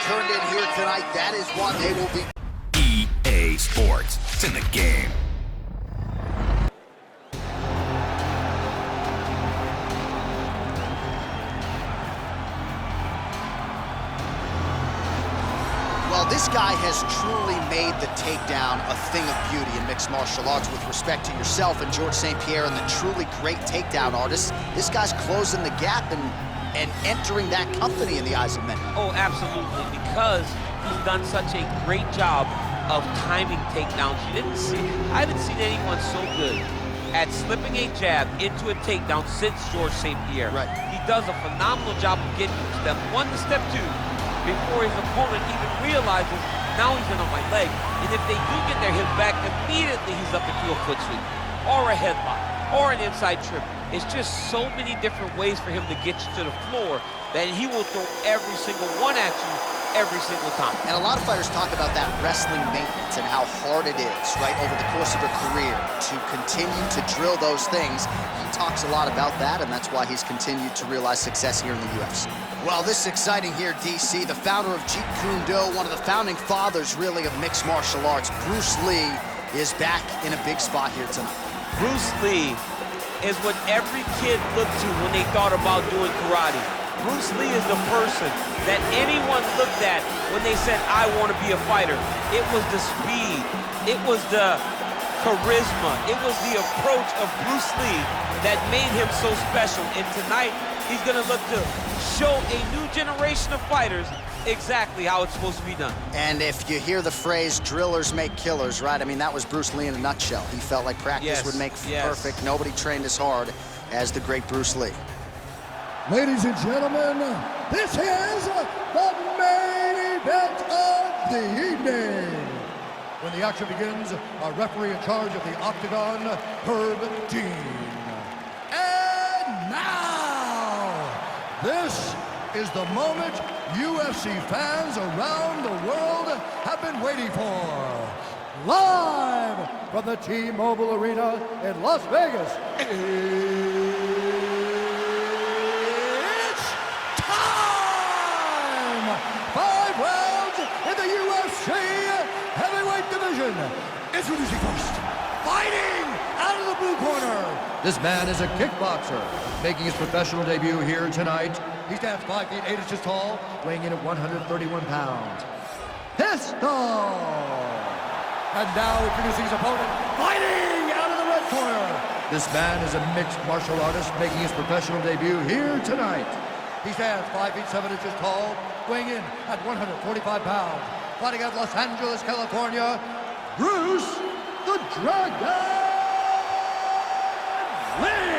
turned in here tonight. That is what they will be. EA Sports. It's in the game. Well, this guy has truly made the takedown a thing of beauty in mixed martial arts with respect to yourself and George St. Pierre and the truly great takedown artists. This guy's closing the gap and entering that company in the eyes of many. Oh, absolutely, because he's done such a great job of timing takedowns. I haven't seen anyone so good at slipping a jab into a takedown since George St. Pierre. Right. He does a phenomenal job of getting from step one to step two before his opponent even realizes now he's in on my leg. And if they do get their hip back, immediately he's up into a foot sweep or a headlock or an inside trip. It's just so many different ways for him to get you to the floor that he will throw every single one at you every single time. And a lot of fighters talk about that wrestling maintenance and how hard it is, right, over the course of a career to continue to drill those things. He talks a lot about that, and that's why he's continued to realize success here in the UFC. Well, this is exciting here, DC. The founder of Jeet Kune Do, one of the founding fathers, really, of mixed martial arts, Bruce Lee, is back in a big spot here tonight. Bruce Lee is what every kid looked to when they thought about doing karate. Bruce Lee is the person that anyone looked at when they said, I want to be a fighter. It was the speed, it was the charisma, it was the approach of Bruce Lee that made him so special. And tonight, he's going to look to show a new generation of fighters exactly how it's supposed to be done. And if you hear the phrase, drillers make killers, right? I mean, that was Bruce Lee in a nutshell. He felt like practice would make perfect. Nobody trained as hard as the great Bruce Lee. Ladies and gentlemen, this is the main event of the evening. When the action begins, our referee in charge of the octagon, Herb Dean. And now, this is the moment UFC fans around the world have been waiting for. Live from the T-Mobile Arena in Las Vegas. It's time! 5 rounds in the UFC heavyweight division. Introducing first, fighting out of the blue corner. This man is a kickboxer, making his professional debut here tonight. He stands 5 feet 8 inches tall, weighing in at 131 pounds. Pistol! And now introducing his opponent, fighting out of the red corner. This man is a mixed martial artist, making his professional debut here tonight. He stands 5 feet 7 inches tall, weighing in at 145 pounds. Fighting out of Los Angeles, California, Bruce the Dragon Lee!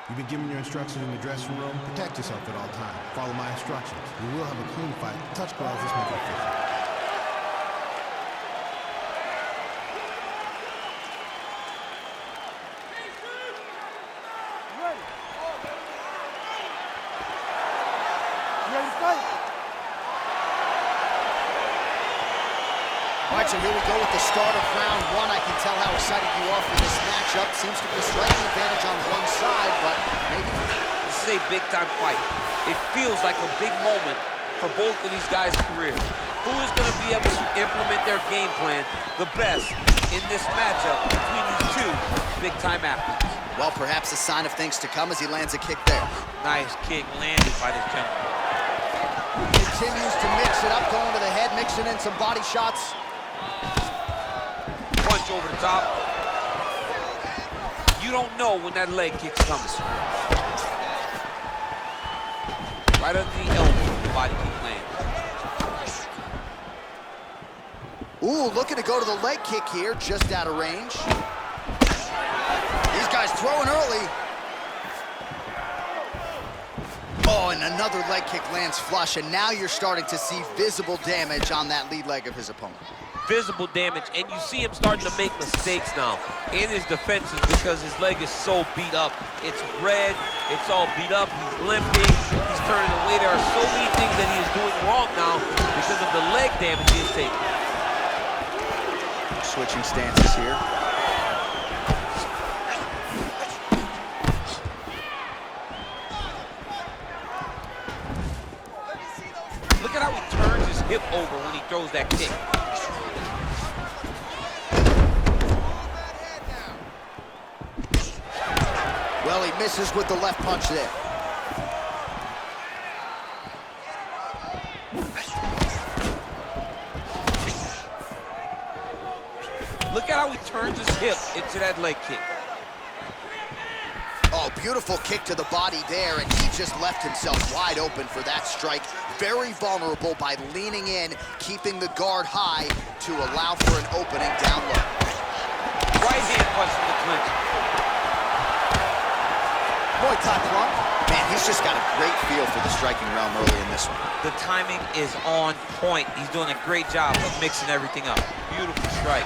You've been given your instructions in the dressing room. Protect yourself at all times. Follow my instructions. We will have a clean fight. Touch gloves, let's make it official. All right, so here we go with the start of round one. I can tell how excited you are for this matchup. Seems to be a striking advantage on one side, but maybe... This is a big-time fight. It feels like a big moment for both of these guys' careers. Who is going to be able to implement their game plan the best in this matchup between these two big-time athletes? Well, perhaps a sign of things to come as he lands a kick there. Nice kick landed by this gentleman. Continues to mix it up, going to the head, mixing in some body shots. Punch over the top. You don't know when that leg kick's coming. Right under the elbow, the body kick lands. Ooh, looking to go to the leg kick here, just out of range. These guys throwing early. Oh, and another leg kick lands flush, and now you're starting to see visible damage on that lead leg of his opponent. Visible damage, and you see him starting to make mistakes now in his defenses because his leg is so beat up. It's red, it's all beat up, he's limping, he's turning away. There are so many things that he is doing wrong now because of the leg damage he is taking. Switching stances here. hip over when he throws that kick. Well, he misses with the left punch there. Look at how he turns his hip into that leg kick. Oh, beautiful kick to the body there, and he just left himself wide open for that strike. Very vulnerable by leaning in, keeping the guard high to allow for an opening down low. Right hand punch from the clinch. Muay Thai plump. Man, he's just got a great feel for the striking realm early in this one. The timing is on point. He's doing a great job of mixing everything up. Beautiful strike.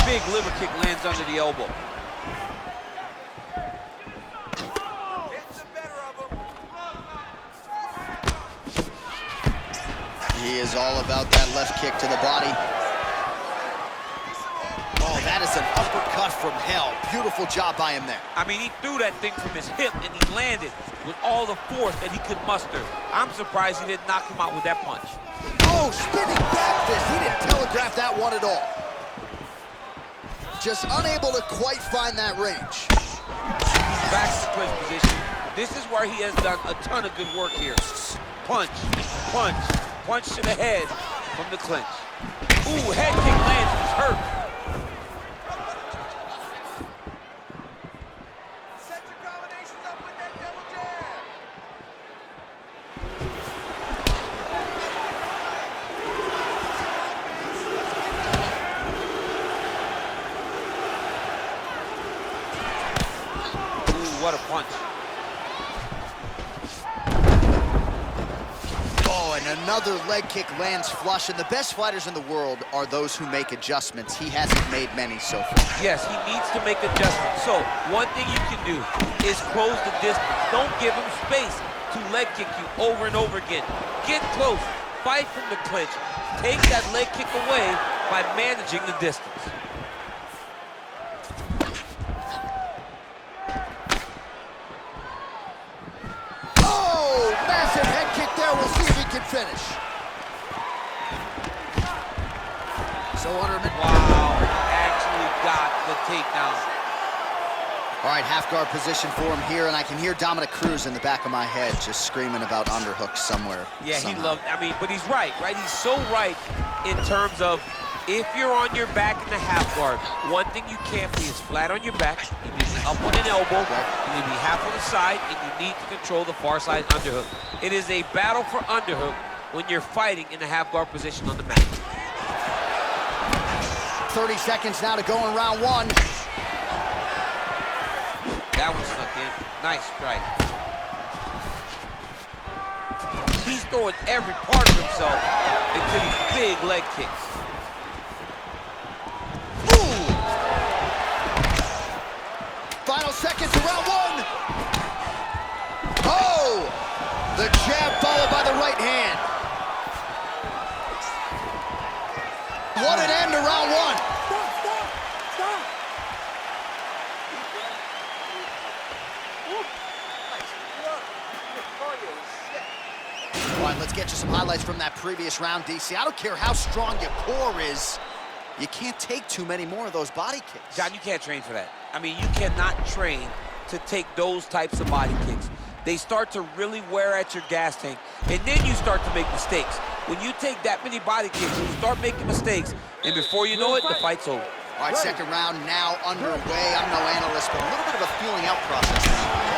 Big liver kick lands under the elbow. He is all about that left kick to the body. Oh, that is an uppercut from hell. Beautiful job by him there. I mean, he threw that thing from his hip, and he landed with all the force that he could muster. I'm surprised he didn't knock him out with that punch. Oh, spinning back fist. He didn't telegraph that one at all. Just unable to quite find that range. Back to clinch position. This is where he has done a ton of good work here. Punch, punch, punch to the head from the clinch. Ooh, head kick lands, he's hurt. Set your combinations up with that double jab. Ooh, what a punch. Oh, and another leg kick lands flush, and the best fighters in the world are those who make adjustments. He hasn't made many so far. Yes, he needs to make adjustments. So, one thing you can do is close the distance. Don't give him space to leg kick you over and over again. Get close, fight from the clinch. Take that leg kick away by managing the distance. Oh, massive head kick there. We'll see if he can finish. So Wow, actually got the takedown. All right, half guard position for him here, and I can hear Dominic Cruz in the back of my head just screaming about underhooks somewhere. Yeah, somehow. he loved, I mean, but he's right? He's so right in terms of if you're on your back in the half guard, one thing you can't be is flat on your back. You need to be up on an elbow, you need to be half on the side, and you need to control the far side underhook. It is a battle for underhook when you're fighting in the half guard position on the mat. 30 seconds now to go in round one. That one snuck in. Nice strike. He's throwing every part of himself into these big leg kicks. Ooh! Final seconds of round one. Oh! The jab followed by the right hand. What an end to round one. Stop! All right, let's get you some highlights from that previous round, DC. I don't care how strong your core is, you can't take too many more of those body kicks. John, you can't train for that. I mean, you cannot train to take those types of body kicks. They start to really wear at your gas tank, and then you start to make mistakes. When you take that many body kicks, you start making mistakes, and before you know it, the fight's over. All right, second round now underway. I'm no analyst, but a little bit of a feeling out process.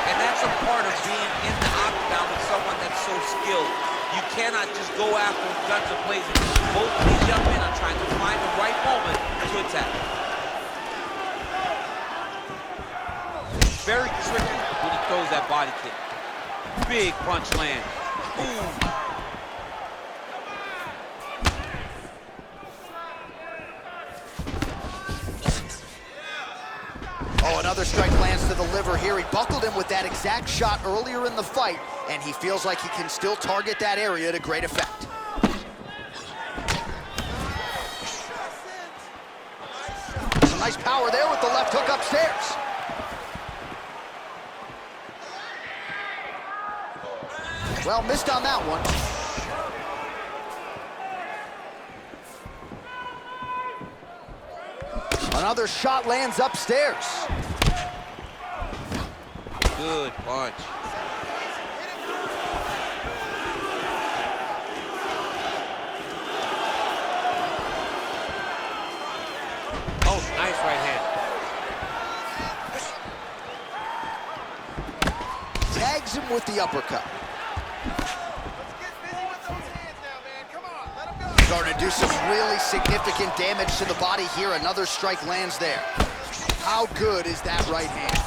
And that's a part of being in the octagon with someone that's so skilled. You cannot just go after guns and blazing. Both of these young men are trying to find the right moment to attack. Very tricky when he throws that body kick. Big punch land. Ooh. Oh, another strike lands to the liver here. He buckled him with that exact shot earlier in the fight, and he feels like he can still target that area to great effect. Some nice power there with the left hook upstairs. Well, missed on that one. Another shot lands upstairs. Good punch. Oh, nice right hand. Tags him with the uppercut. Let's get busy with those hands now, man. Come on, let him go. Starting to do some really significant damage to the body here. Another strike lands there. How good is that right hand?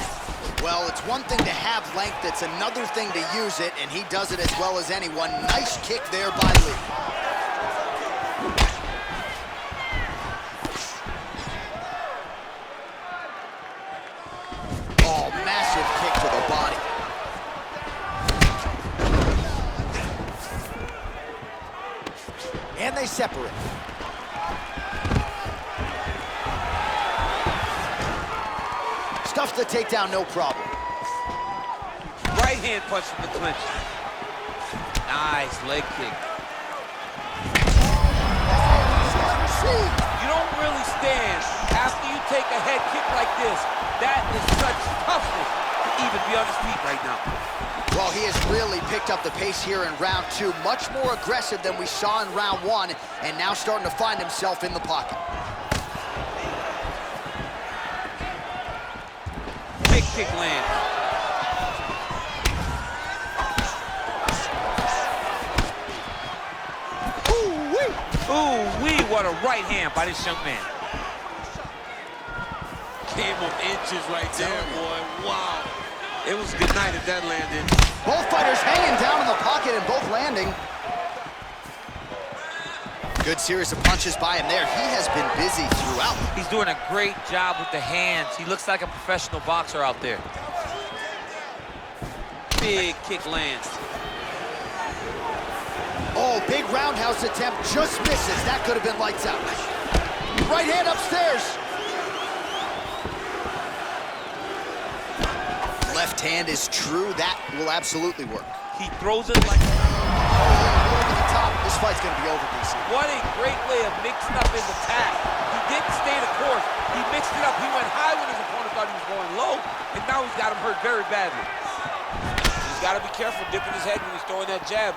Well, it's one thing to have length, it's another thing to use it, and he does it as well as anyone. Nice kick there by Lee. Oh, massive kick to the body. And they separate. Stuffs the takedown, no problem. Right hand punch from the clinch. Nice leg kick. You don't really stand after you take a head kick like this. That is such toughness to even be on his feet right now. Well, he has really picked up the pace here in round 2. Much more aggressive than we saw in round 1, and now starting to find himself in the pocket. Big kick land. Ooh-wee, what a right hand by this young man. Came up inches right there, boy. Wow. It was a good night if that landed. Both fighters hanging down in the pocket and both landing. Good series of punches by him there. He has been busy throughout. He's doing a great job with the hands. He looks like a professional boxer out there. Big kick lands. Oh, big roundhouse attempt, just misses. That could have been lights out. Right hand upstairs. Left hand is true. That will absolutely work. He throws it like... Over the top. This fight's going to be over, DC. What a great way of mixing up his attack. He didn't stay the course. He mixed it up. He went high when his opponent thought he was going low, and now he's got him hurt very badly. He's got to be careful dipping his head when he's throwing that jab.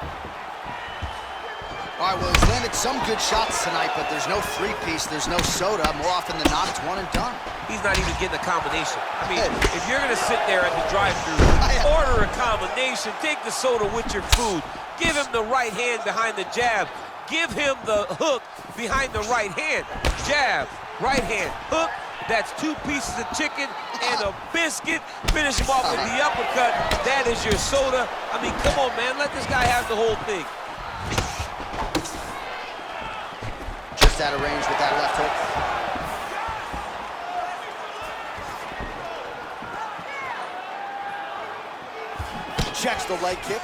All right, well, he's landed some good shots tonight, but there's no three-piece, there's no soda. More often than not, it's one and done. He's not even getting a combination. I mean, if you're going to sit there at the drive-thru, order a combination, take the soda with your food, give him the right hand behind the jab, give him the hook behind the right hand. Jab, right hand, hook. That's 2 pieces of chicken and a biscuit. Finish him off with the uppercut. That is your soda. I mean, come on, man. Let this guy have the whole thing. Just out of range with that left hook. Checks the leg kick.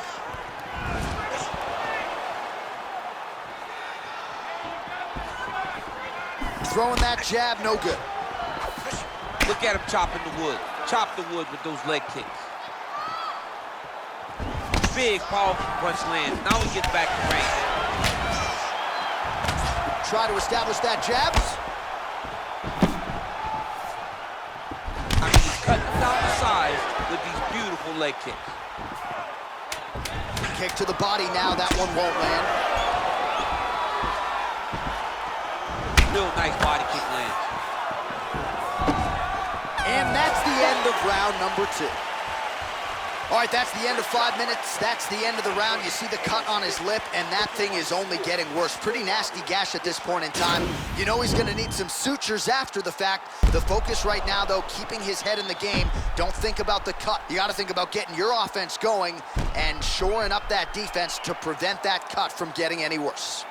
Throwing that jab, no good. Look at him chopping the wood. Chop the wood with those leg kicks. Big, powerful punch lands. Now he gets back to range. Try to establish that jab. I mean, he's cutting down the size with these beautiful leg kicks. Kick to the body now. That one won't land. Real nice body kick lands. And that's the end of round number 2. All right, that's the end of 5 minutes. That's the end of the round. You see the cut on his lip, and that thing is only getting worse. Pretty nasty gash at this point in time. You know he's going to need some sutures after the fact. The focus right now, though, keeping his head in the game. Don't think about the cut. You got to think about getting your offense going and shoring up that defense to prevent that cut from getting any worse.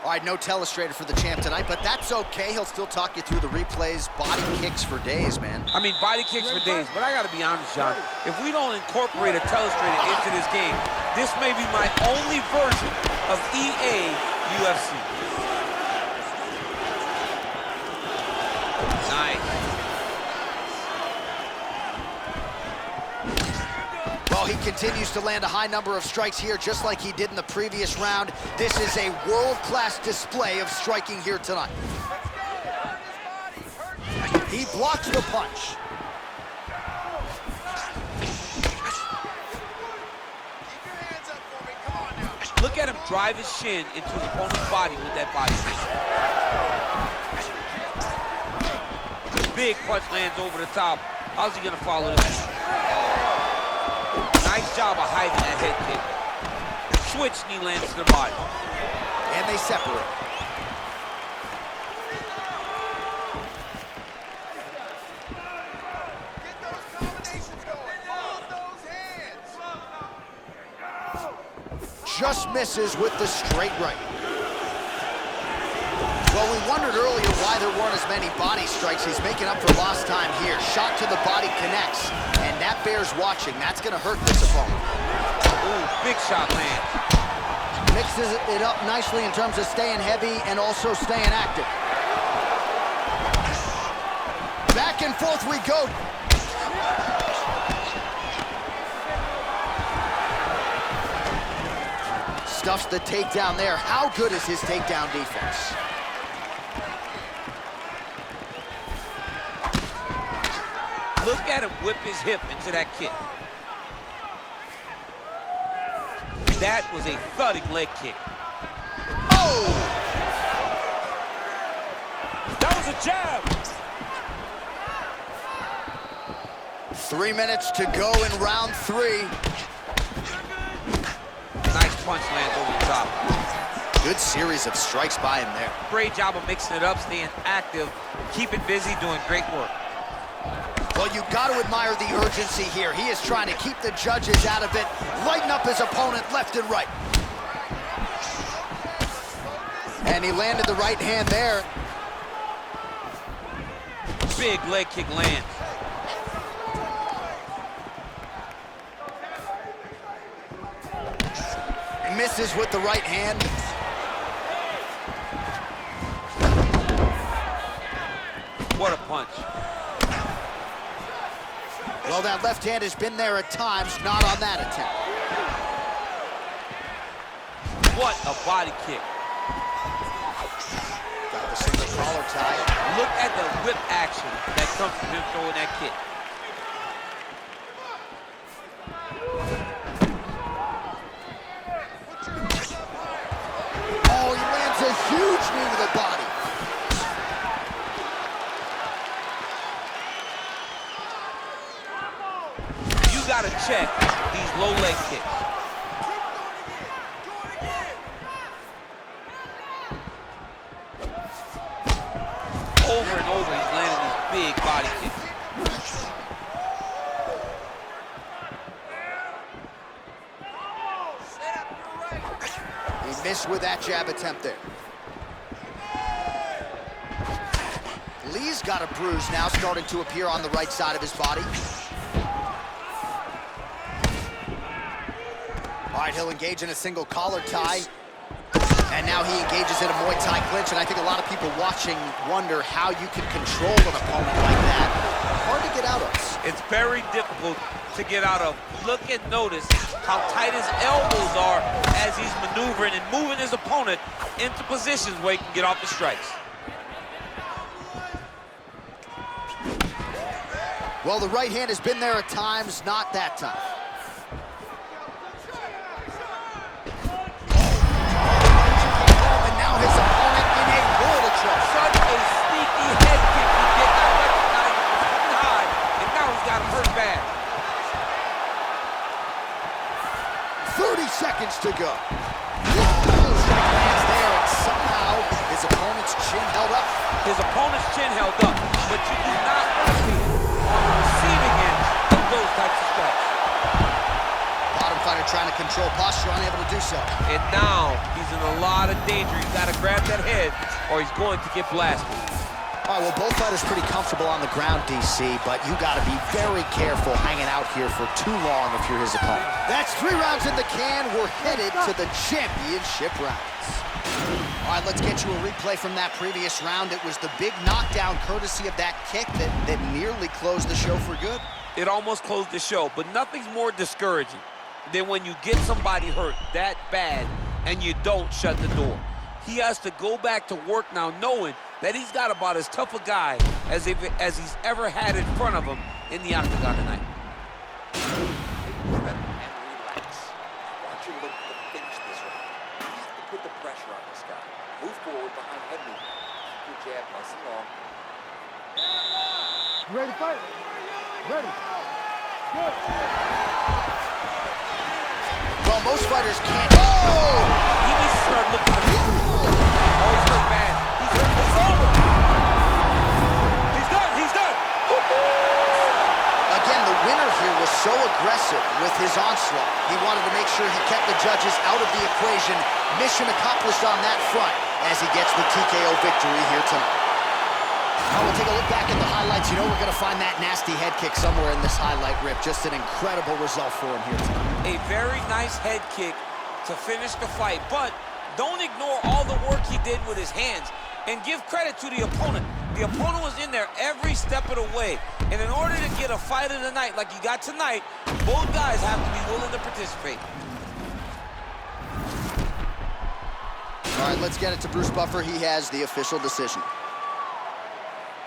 All right, no telestrator for the champ tonight, but that's okay. He'll still talk you through the replays. Body kicks for days, man. I mean, body kicks for days, but I gotta be honest, John. If we don't incorporate a telestrator into this game, this may be my only version of EA UFC. Nice. Well, he continues to land a high number of strikes here, just like he did in the previous round. This is a world-class display of striking here tonight. He blocks the punch. Look at him drive his shin into his opponent's body with that body kick. Big punch lands over the top. How's he gonna follow this? Nice job of hiding that head kick. Switch knee lands to the body. And they separate. Get those combinations going. Hold those hands. Just misses with the straight right. Well, we wondered earlier why there weren't as many body strikes. He's making up for lost time here. Shot to the body connects, and that bears watching. That's gonna hurt this opponent. Ooh, big shot lands. Mixes it up nicely in terms of staying heavy and also staying active. Back and forth we go. Stuffs the takedown there. How good is his takedown defense? Look at him whip his hip into that kick. That was a thudding leg kick. Oh! That was a jab. 3 minutes to go in round 3. Nice punch lands over the top. Good series of strikes by him there. Great job of mixing it up, staying active, keeping busy, doing great work. Well, you got to admire the urgency here. He is trying to keep the judges out of it, lighten up his opponent left and right. And he landed the right hand there. Big leg kick lands. He misses with the right hand. What a punch. Well, that left hand has been there at times, not on that attempt. What a body kick. Got the single collar tie. Look at the whip action that comes from him throwing that kick. Oh, he lands a huge knee to the body. You gotta check these low leg kicks. Over and over, he's landing these big body kicks. He missed with that jab attempt there. Lee's got a bruise now starting to appear on the right side of his body. All right, he'll engage in a single collar tie. And now he engages in a Muay Thai clinch, and I think a lot of people watching wonder how you can control an opponent like that. Hard to get out of. It's very difficult to get out of. Look and notice how tight his elbows are as he's maneuvering and moving his opponent into positions where he can get off the strikes. Well, the right hand has been there at times, not that time. And now his opponent in a world of trouble. Such a sneaky head kick. He did not recognize it was too high, and now he's got him hurt bad. 30 seconds to go. Strike lands there, and somehow his opponent's chin held up. His opponent's chin held up, but you do not want to be on the receiving end of those types of strikes. Bottom fighter trying to control posture, unable to do so. And now he's in a lot of danger. He's got to grab that head or he's going to get blasted. All right, well, both fighters pretty comfortable on the ground, DC, but you got to be very careful hanging out here for too long if you're his opponent. That's 3 rounds in the can. We're headed to the championship rounds. All right, let's get you a replay from that previous round. It was the big knockdown courtesy of that kick that nearly closed the show for good. It almost closed the show, but nothing's more discouraging than when you get somebody hurt that bad and you don't shut the door. He has to go back to work now knowing that he's got about as tough a guy as he's ever had in front of him in the octagon tonight. And relax. Watch him look to finish this round. You have to put the pressure on this guy. Move forward behind head movement. Keep your jab nice and long. Ready to fight? Ready. Good. Well, most fighters can't. Oh! He needs to start looking at him. Oh, he's hurt bad. He's hurt. It's over. He's done. He's done. Again, the winner here was so aggressive with his onslaught. He wanted to make sure he kept the judges out of the equation. Mission accomplished on that front as he gets the TKO victory here tonight. Now we'll take a look back at the highlights. You know we're going to find that nasty head kick somewhere in this highlight rip. Just an incredible result for him here tonight. A very nice head kick to finish the fight, but don't ignore all the work he did with his hands and give credit to the opponent. The opponent was in there every step of the way, and in order to get a fight of the night like you got tonight, both guys have to be willing to participate. All right, let's get it to Bruce Buffer. He has the official decision.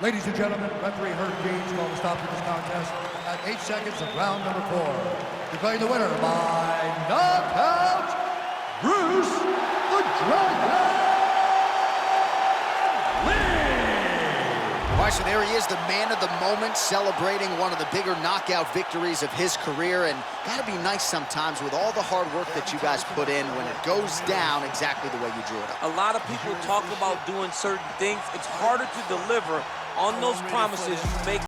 Ladies and gentlemen, referee Herb Dean's going to stop this contest at 8 seconds of round number 4. Declaring the winner by knockout, Bruce the Dragon Lee! All right, so there he is, the man of the moment, celebrating one of the bigger knockout victories of his career. And gotta be nice sometimes with all the hard work that you guys put in when it goes down exactly the way you drew it up. A lot of people talk about doing certain things. It's harder to deliver on those promises you make.